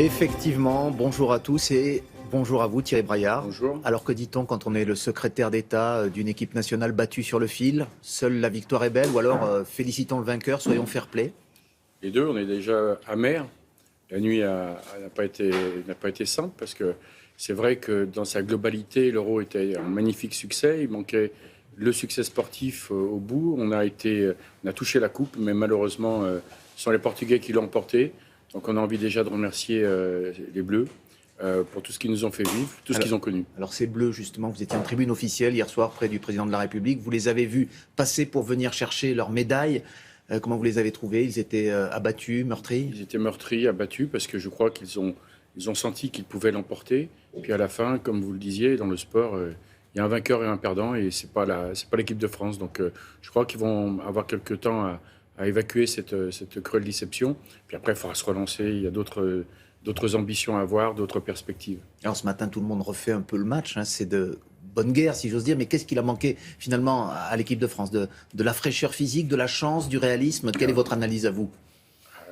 Effectivement, bonjour à tous et bonjour à vous Thierry Braillard. Bonjour. Alors que dit-on quand on est le secrétaire d'État d'une équipe nationale battue sur le fil? Seule la victoire est belle ou alors félicitons le vainqueur, soyons fair-play? Les deux, on est déjà amers. La nuit n'a pas été simple parce que c'est vrai que dans sa globalité, l'Euro était un magnifique succès. Il manquait le succès sportif au bout. On a touché la coupe, mais malheureusement, ce sont les Portugais qui l'ont emporté. Donc on a envie déjà de remercier les Bleus pour tout ce qu'ils nous ont fait vivre, tout ce qu'ils ont connu. Alors ces Bleus, justement, vous étiez en tribune officielle hier soir près du président de la République. Vous les avez vus passer pour venir chercher leur médaille. Comment vous les avez trouvés? Ils étaient abattus, meurtris? Ils étaient meurtris, abattus, parce que je crois qu'ils ont senti qu'ils pouvaient l'emporter. Puis à la fin, comme vous le disiez, dans le sport, il y a un vainqueur et un perdant, et c'est pas l'équipe de France. Donc je crois qu'ils vont avoir quelques temps à évacuer cette cruelle déception. Puis après, il faudra se relancer. Il y a d'autres ambitions à avoir, d'autres perspectives. Alors ce matin, tout le monde refait un peu le match. C'est de bonne guerre, si j'ose dire. Mais qu'est-ce qu'il a manqué finalement à l'équipe de France? De la fraîcheur physique, de la chance, du réalisme? Quelle est votre analyse à vous?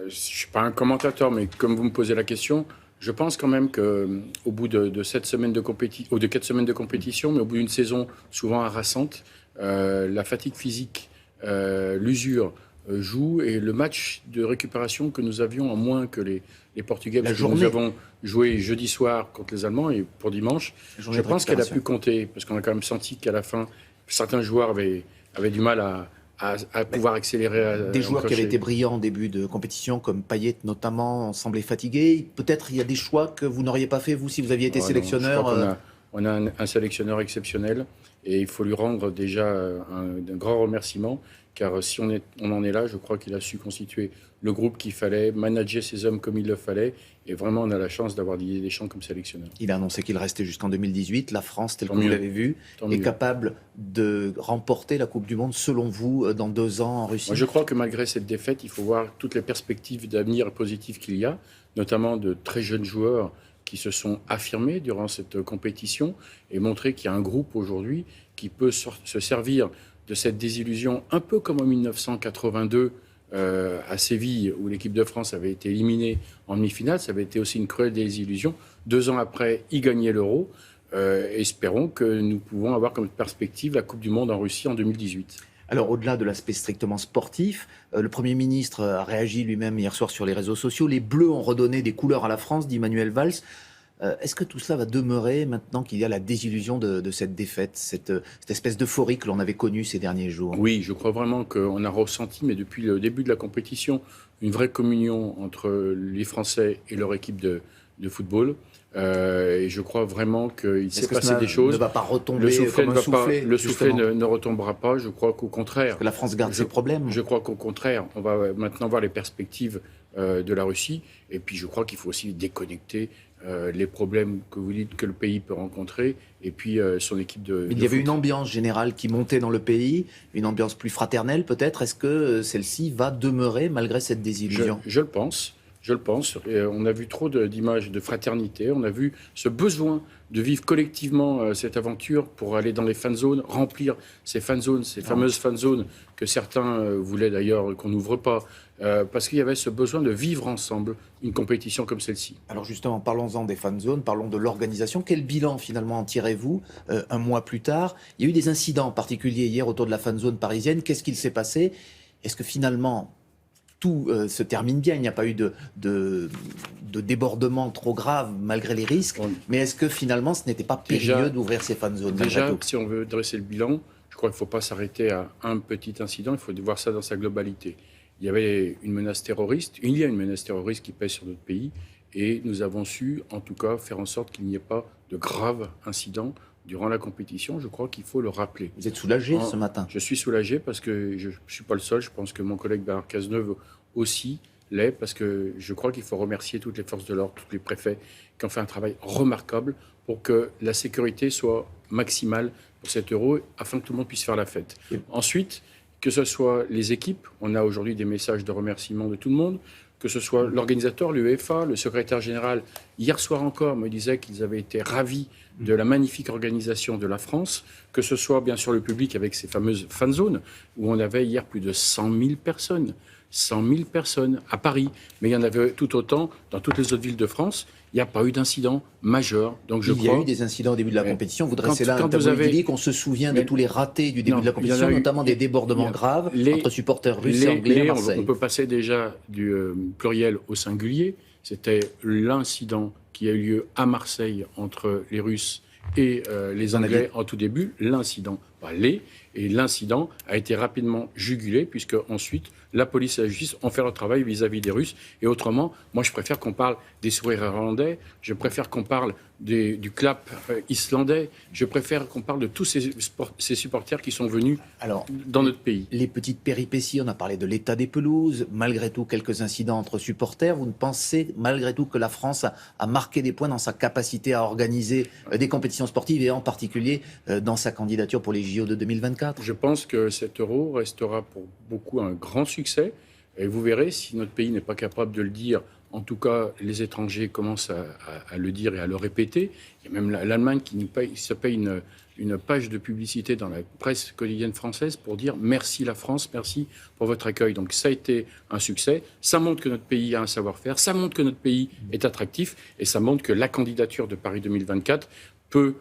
Je ne suis pas un commentateur, mais comme vous me posez la question, je pense quand même qu'au bout de 7 semaines de compétition, ou de 4 semaines de compétition, mais au bout d'une saison souvent harassante, la fatigue physique, l'usure joue, et le match de récupération que nous avions en moins que les Portugais, parce que nous avons joué jeudi soir contre les Allemands et pour dimanche, je pense qu'elle a pu compter, parce qu'on a quand même senti qu'à la fin, certains joueurs avaient du mal à pouvoir accélérer. Des joueurs qui avaient été brillants en début de compétition, comme Payet notamment, semblaient fatigués. Peut-être il y a des choix que vous n'auriez pas fait, vous, si vous aviez été sélectionneur. On a un sélectionneur exceptionnel, et il faut lui rendre déjà un grand remerciement, car si on en est là, je crois qu'il a su constituer le groupe qu'il fallait, manager ses hommes comme il le fallait, et vraiment on a la chance d'avoir Didier Deschamps comme sélectionneur. Il a annoncé qu'il restait jusqu'en 2018. La France, telle que vous l'avez vu, est capable de remporter la Coupe du Monde, selon vous, dans 2 ans en Russie? Moi, je crois que malgré cette défaite, il faut voir toutes les perspectives d'avenir positives qu'il y a, notamment de très jeunes joueurs qui se sont affirmés durant cette compétition, et montrer qu'il y a un groupe aujourd'hui qui peut se servir de cette désillusion, un peu comme en 1982 à Séville, où l'équipe de France avait été éliminée en demi-finale. Ça avait été aussi une cruelle désillusion. 2 ans après, y gagner l'Euro. Espérons que nous pouvons avoir comme perspective la Coupe du Monde en Russie en 2018. Alors, au-delà de l'aspect strictement sportif, le Premier ministre a réagi lui-même hier soir sur les réseaux sociaux. Les Bleus ont redonné des couleurs à la France, dit Manuel Valls. Est-ce que tout cela va demeurer maintenant qu'il y a la désillusion de cette défaite, cette espèce d'euphorie que l'on avait connue ces derniers jours? Oui, je crois vraiment qu'on a ressenti, mais depuis le début de la compétition, une vraie communion entre les Français et leur équipe de football. Et je crois vraiment qu'il s'est passé des choses. Ne va pas retomber comme un soufflet. Le soufflet ne retombera pas. Je crois qu'au contraire. Parce que la France garde ses problèmes. Je crois qu'au contraire, on va maintenant voir les perspectives de la Russie. Et puis je crois qu'il faut aussi déconnecter les problèmes que vous dites que le pays peut rencontrer, et puis son équipe de Il y avait une ambiance générale qui montait dans le pays, une ambiance plus fraternelle peut-être. Est-ce que celle-ci va demeurer malgré cette désillusion? Je le pense. Je le pense. Et on a vu trop d'images de fraternité. On a vu ce besoin de vivre collectivement cette aventure pour aller dans les fan zones, remplir ces fan zones, ces fameuses fan zones que certains voulaient d'ailleurs qu'on n'ouvre pas, parce qu'il y avait ce besoin de vivre ensemble une compétition comme celle-ci. Alors justement, parlons-en des fan zones, parlons de l'organisation. Quel bilan finalement en tirez-vous un mois plus tard? Il y a eu des incidents particuliers hier autour de la fan zone parisienne. Qu'est-ce qu'il s'est passé? Est-ce que finalement tout se termine bien, il n'y a pas eu de débordement trop grave malgré les risques, mais est-ce que finalement ce n'était pas périlleux d'ouvrir ces fan zones? Déjà, si on veut dresser le bilan, je crois qu'il ne faut pas s'arrêter à un petit incident, il faut voir ça dans sa globalité. Il y avait une menace terroriste, il y a une menace terroriste qui pèse sur notre pays, et nous avons su en tout cas faire en sorte qu'il n'y ait pas de graves incidents durant la compétition. Je crois qu'il faut le rappeler. Vous êtes soulagé ce matin? Je suis soulagé parce que je ne suis pas le seul. Je pense que mon collègue Bernard Cazeneuve aussi l'est, parce que je crois qu'il faut remercier toutes les forces de l'ordre, tous les préfets qui ont fait un travail remarquable pour que la sécurité soit maximale pour cet Euro, afin que tout le monde puisse faire la fête. Ensuite, que ce soit les équipes, on a aujourd'hui des messages de remerciement de tout le monde, que ce soit l'organisateur, l'UEFA, le secrétaire général, hier soir encore, me disait qu'ils avaient été ravis de la magnifique organisation de la France, que ce soit bien sûr le public avec ces fameuses fan zones, où on avait hier plus de 100 000 personnes. 100 000 personnes à Paris. Mais il y en avait tout autant dans toutes les autres villes de France. Il n'y a pas eu d'incident majeur. Donc il y a eu des incidents au début de la compétition. Vous dressez là un tableau idyllique. On se souvient de tous les ratés du début de la compétition, notamment des débordements graves entre supporters russes et anglais à Marseille. On peut passer déjà du pluriel au singulier. C'était l'incident qui a eu lieu à Marseille entre les Russes et les Anglais en tout début. L'incident, pas les. Et l'incident a été rapidement jugulé, puisque ensuite, la police et la justice ont fait leur travail vis-à-vis des Russes. Et autrement, moi, je préfère qu'on parle des sourires irlandais, je préfère qu'on parle du clap islandais, je préfère qu'on parle de tous ces supporters qui sont venus dans notre pays. Les petites péripéties, on a parlé de l'état des pelouses, malgré tout, quelques incidents entre supporters. Vous ne pensez, malgré tout, que la France a marqué des points dans sa capacité à organiser des compétitions sportives, et en particulier dans sa candidature pour les JO de 2024 ? Je pense que cet euro restera pour beaucoup un grand succès. Et vous verrez, si notre pays n'est pas capable de le dire, en tout cas, les étrangers commencent à le dire et à le répéter. Il y a même l'Allemagne qui se paye une page de publicité dans la presse quotidienne française pour dire « Merci la France, merci pour votre accueil ». Donc ça a été un succès. Ça montre que notre pays a un savoir-faire, ça montre que notre pays est attractif, et ça montre que la candidature de Paris 2024 peut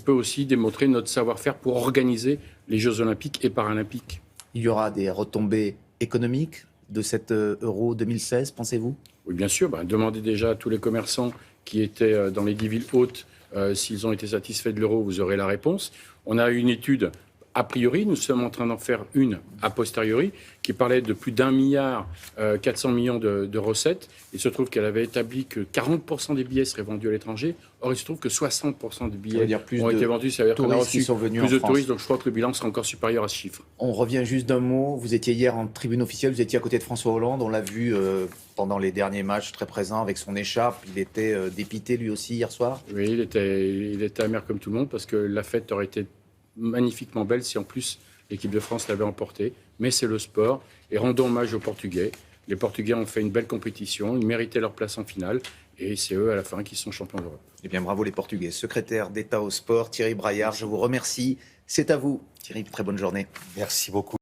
aussi démontrer notre savoir-faire pour organiser les Jeux Olympiques et Paralympiques. Il y aura des retombées économiques de cet Euro 2016, pensez-vous ? Oui, bien sûr. Demandez déjà à tous les commerçants qui étaient dans les 10 villes hautes s'ils ont été satisfaits de l'euro, vous aurez la réponse. On a une étude a priori, nous sommes en train d'en faire une a posteriori, qui parlait de plus d'1,4 milliard de recettes. Il se trouve qu'elle avait établi que 40% des billets seraient vendus à l'étranger. Or, il se trouve que 60% des billets ont été vendus. Ça veut dire qu'on a reçu plus de touristes, donc je crois que le bilan sera encore supérieur à ce chiffre. On revient juste d'un mot. Vous étiez hier en tribune officielle, vous étiez à côté de François Hollande. On l'a vu pendant les derniers matchs, très présent avec son écharpe. Il était dépité lui aussi hier soir. Oui, il était amer comme tout le monde, parce que la fête aurait été magnifiquement belle si en plus l'équipe de France l'avait emporté. Mais c'est le sport, et rendons hommage aux Portugais. Les Portugais ont fait une belle compétition, ils méritaient leur place en finale, et c'est eux à la fin qui sont champions d'Europe. Eh bien bravo les Portugais. Secrétaire d'État au sport, Thierry Braillard, je vous remercie. C'est à vous Thierry, très bonne journée. Merci beaucoup.